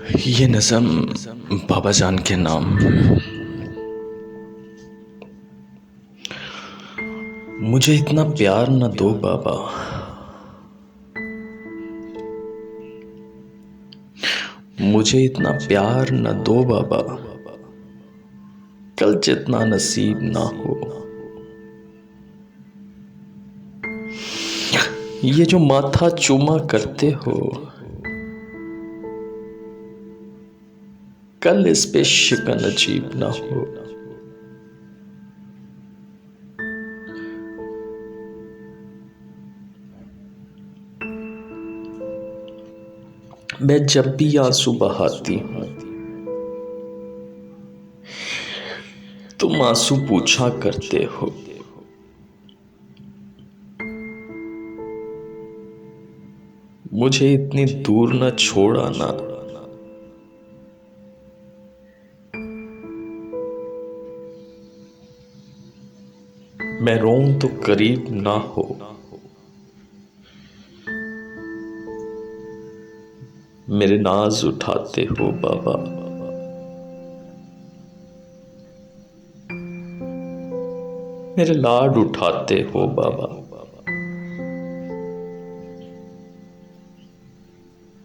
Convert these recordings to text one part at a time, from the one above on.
ये नज़म बाबा जान के नाम। मुझे इतना प्यार न दो बाबा, मुझे इतना प्यार न दो बाबा, कल जितना नसीब ना हो। ये जो माथा चूमा करते हो, कल इस पे शिकन अजीब ना हो। मैं जब भी आंसू बहाती हूँ, तुम आंसू पूछा करते हो। मुझे इतनी दूर न छोड़ आना, मैं रोऊं तो करीब ना हो। मेरे नाज उठाते हो बाबा, मेरे लाड उठाते हो बाबा।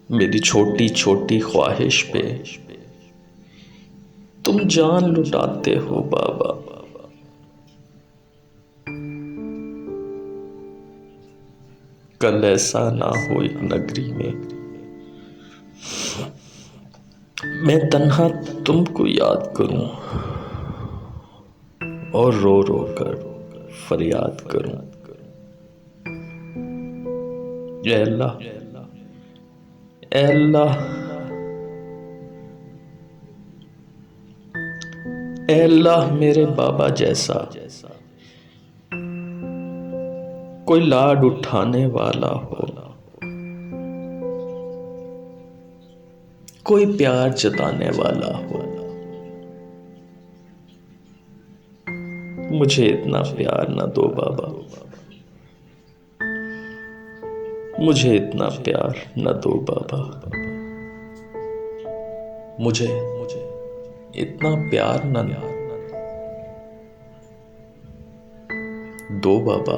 मेरी छोटी छोटी ख्वाहिश पे तुम जान लुटाते हो बाबा। कल ऐसा ना हो एक नगरी में मैं तन्हा तुमको याद करूं और रो रो कर फरियाद करूं। ऐ अल्लाह, ऐ अल्लाह, ऐ अल्लाह, मेरे बाबा जैसा कोई लाड उठाने वाला हो, कोई प्यार जताने वाला हो। मुझे इतना प्यार न दो बाबा, मुझे इतना प्यार न दो बाबा, मुझे इतना प्यार न दो बाबा।